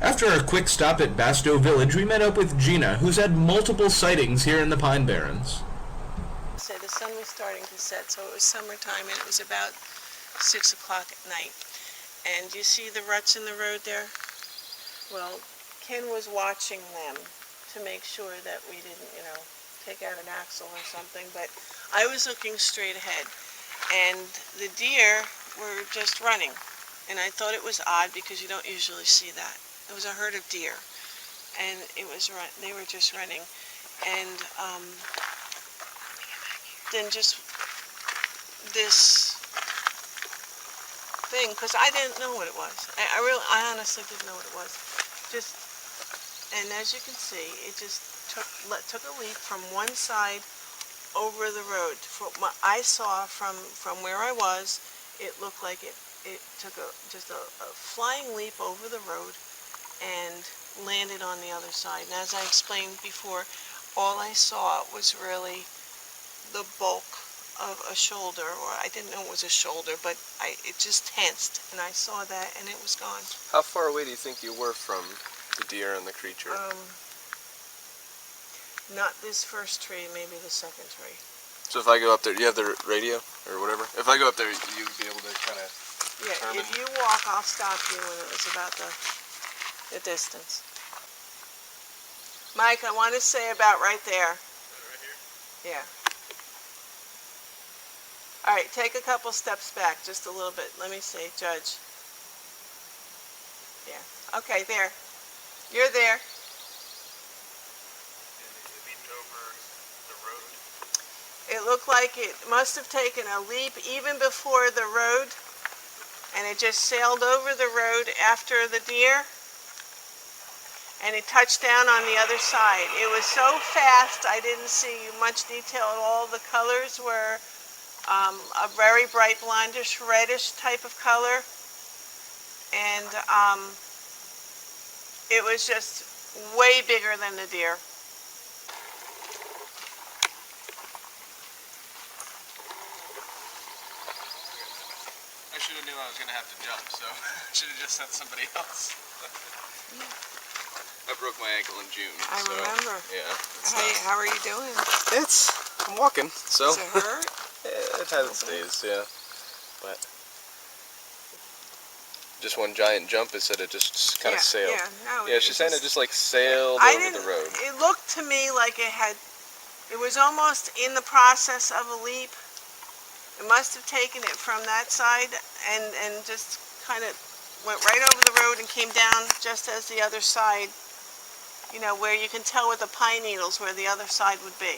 After a quick stop at Batsto Village, we met up with Gina, who's had multiple sightings here in the Pine Barrens. So the sun was starting to set, so it was summertime, and it was about 6 o'clock at night. And you see the ruts in the road there? Well, Ken was watching them to make sure that we didn't, take out an axle or something, but I was looking straight ahead, and the deer were just running. And I thought it was odd because you don't usually see that. It was a herd of deer, and they were just running. And then just this thing, because I didn't know what it was. I honestly didn't know what it was. And as you can see, it just took a leap from one side over the road. From what I saw from where I was, it looked like it took just a flying leap over the road and landed on the other side. And as I explained before, all I saw was really the bulk of a shoulder, or I didn't know it was a shoulder, but it just tensed, and I saw that, and it was gone. How far away do you think you were from the deer and the creature? Not this first tree, maybe the second tree. So if I go up there, do you have the radio or whatever? If I go up there, you'd be able to kind of determine? If you walk, I'll stop you when it was about the distance. Mike, I want to say about right there. Right here? Yeah. All right, take a couple steps back, just a little bit. Let me see, judge. Yeah. Okay, there. You're there. It looked like it must have taken a leap even before the road, and it just sailed over the road after the deer, and it touched down on the other side. It was so fast, I didn't see much detail at all. The colors were a very bright blondish, reddish type of color, and it was just way bigger than the deer. I should have knew I was going to have to jump, so I should have just sent somebody else. I broke my ankle in June. I remember. Yeah. How are you doing? I'm walking, so. Does it hurt? It has its days, yeah. But just one giant jump, it said it just kind of sailed. Yeah, she's saying it just like sailed over the road. It looked to me like it was almost in the process of a leap. It must have taken it from that side and just kind of went right over the road and came down just as the other side, where you can tell with the pine needles where the other side would be.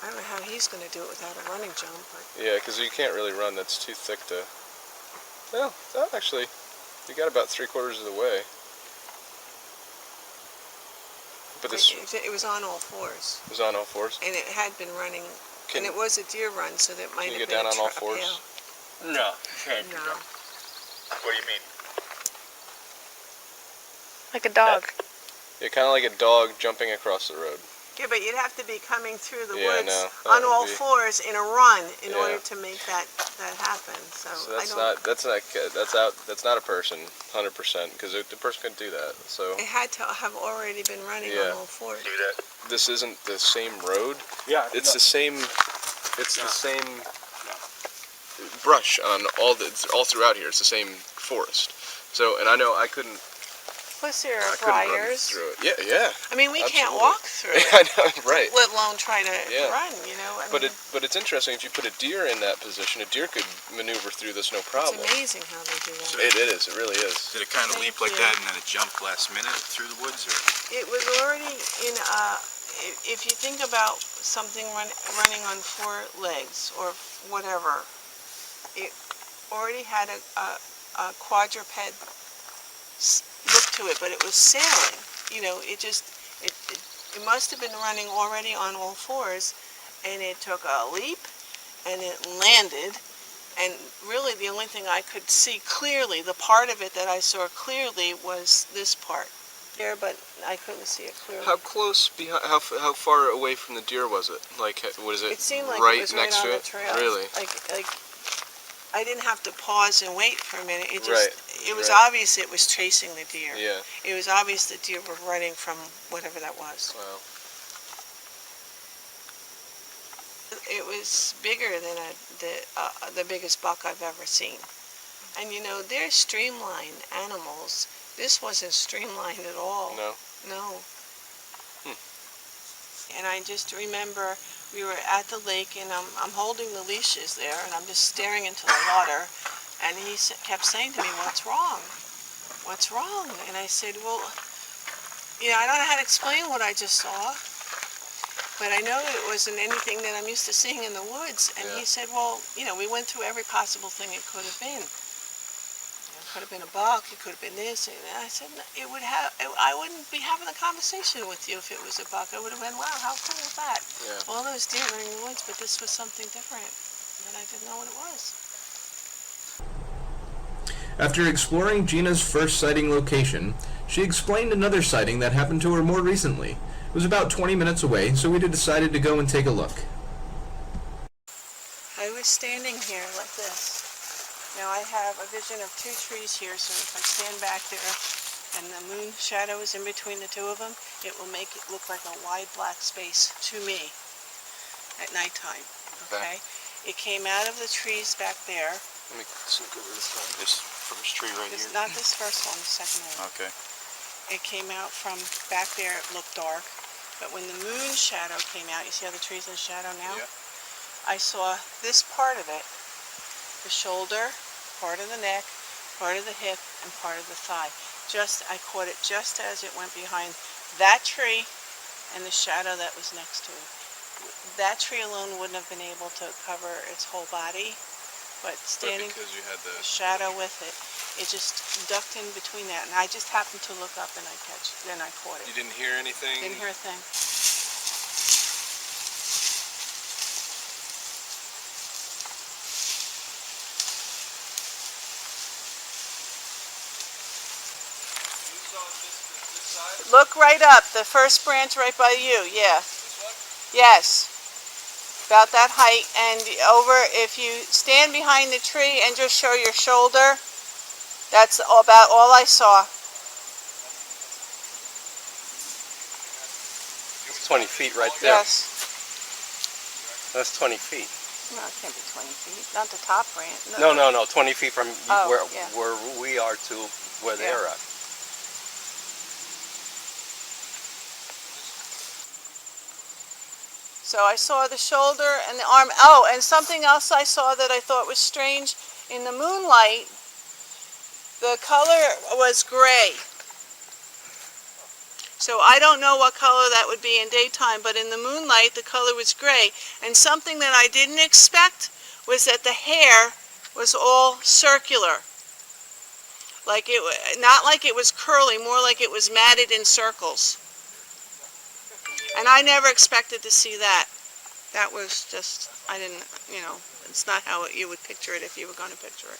I don't know how he's going to do it without a running jump. Yeah, because you can't really run. That's too thick to... Well, actually, you got about 3/4 of the way. But this... It was on all fours. It was on all fours? And it had been running, and it was a deer run, so that might have been Can you get down on all fours? Yeah. No. No. What do you mean? Like a dog. Yeah, kind of like a dog jumping across the road. Yeah, but you'd have to be coming through the Yeah, woods no, on all fours in a run in Yeah. order to make that happen. So that's not a person, 100%, because the person couldn't do that. So it had to have already been running on all fours. Do that. this isn't the same road. Yeah. It's the same. It's the same brush on all throughout here. It's the same forest. So, and I know I couldn't. Plus there are Run briars. through it. Yeah. I mean, we can't Absolutely. walk through it. I know, right. Let alone try to run, But it's interesting if you put a deer in that position. A deer could maneuver through this no problem. It's amazing how they do that. It is. It really is. Did it kind of leap like that and then it jumped last minute through the woods, or? It was already in if you think about something running on 4 legs or whatever, it already had a quadruped look to it, but it was sailing. It must have been running already on all fours, and it took a leap, and it landed, and really the only thing I could see clearly, the part of it that I saw clearly was this part there, but I couldn't see it clearly. How close behind? How far away from the deer was it? Like, was it? It seemed like right it was next right to on it? the trail. Really? Like I didn't have to pause and wait for a minute. It just, Right, it was right. obvious it was chasing the deer. Yeah. It was obvious the deer were running from whatever that was. Wow. It was bigger than the biggest buck I've ever seen. And you know, they're streamlined animals. This wasn't streamlined at all. No. No. And I just remember we were at the lake, and I'm holding the leashes there, and I'm just staring into the water, and he kept saying to me, "What's wrong? What's wrong?" And I said, "Well, you know, I don't know how to explain what I just saw, but I know it wasn't anything that I'm used to seeing in the woods." And Yeah. he said, "Well, you know, we went through every possible thing it could have been. It could have been a buck, it could have been this." And I said, "It would have. I wouldn't be having a conversation with you if it was a buck. I would have been, wow, how cool is that? Yeah. All those deer are in the woods, but this was something different, and I didn't know what it was." After exploring Gina's first sighting location, she explained another sighting that happened to her more recently. It was about 20 minutes away, so we decided to go and take a look. I was standing here like this. Now I have a vision of two trees here, so if I stand back there and the moon shadow is in between the two of them, it will make it look like a wide black space to me at nighttime. Okay? It came out of the trees back there. Let me sneak over this one. This first tree right This, here? not this first one, the second one. Okay. It came out from back there. It looked dark, but when the moon shadow came out, you see how the tree's in shadow now? Yeah. I saw this part of it, the shoulder, part of the neck, part of the hip, and part of the thigh. I caught it just as it went behind that tree and the shadow that was next to it. That tree alone wouldn't have been able to cover its whole body, but standing But because you had the shadow with it, it just ducked in between that, and I just happened to look up and I caught it. You didn't hear anything? Didn't hear a thing. Look right up, the first branch right by you, yeah. Yes. About that height, and over, if you stand behind the tree and just show your shoulder, that's about all I saw. It's 20 feet right there. Yes. That's 20 feet. No, it can't be 20 feet. Not the top branch. No, 20 feet from Oh, where yeah. where we are to where Yeah. they're at. So I saw the shoulder and the arm. Oh, and something else I saw that I thought was strange. In the moonlight, the color was gray. So I don't know what color that would be in daytime, but in the moonlight, the color was gray. And something that I didn't expect was that the hair was all circular. Like it, not like it was curly, more like it was matted in circles. And I never expected to see that. That was just, I didn't, you know, it's not how you would picture it if you were going to picture it.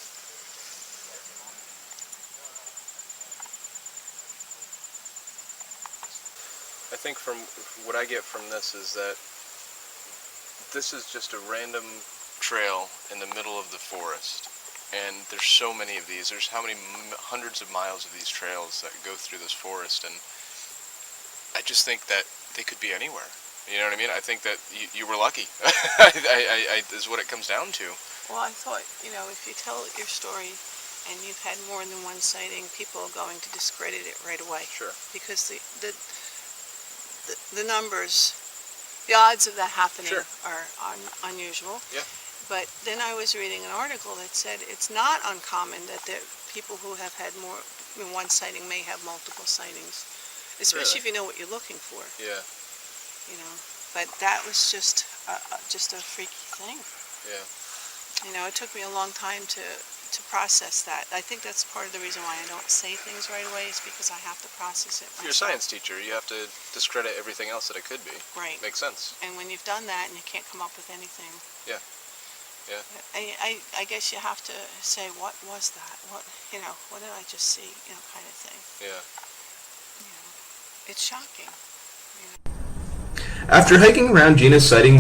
I think from what I get from this is that this is just a random trail in the middle of the forest. And there's so many of these. There's how many hundreds of miles of these trails that go through this forest. And I just think that they could be anywhere. You know what I mean? I think that you were lucky. Is what it comes down to. Well, I thought, you know, if you tell your story and you've had more than one sighting, people are going to discredit it right away. Sure. Because the numbers, the odds of that happening Sure. are unusual. Yeah. But then I was reading an article that said it's not uncommon that people who have had more than one sighting may have multiple sightings, especially if you know what you're looking for. Yeah. You know, but that was just a freaky thing. Yeah. You know, it took me a long time to process that. I think that's part of the reason why I don't say things right away, is because I have to process it myself. You're a science teacher. You have to discredit everything else that it could be. Right. Makes sense. And when you've done that and you can't come up with anything, Yeah. Yeah. I guess you have to say, what was that? What, you know, what did I just see? You know, kind of thing. Yeah. You know, it's shocking. After hiking around Gina's sightings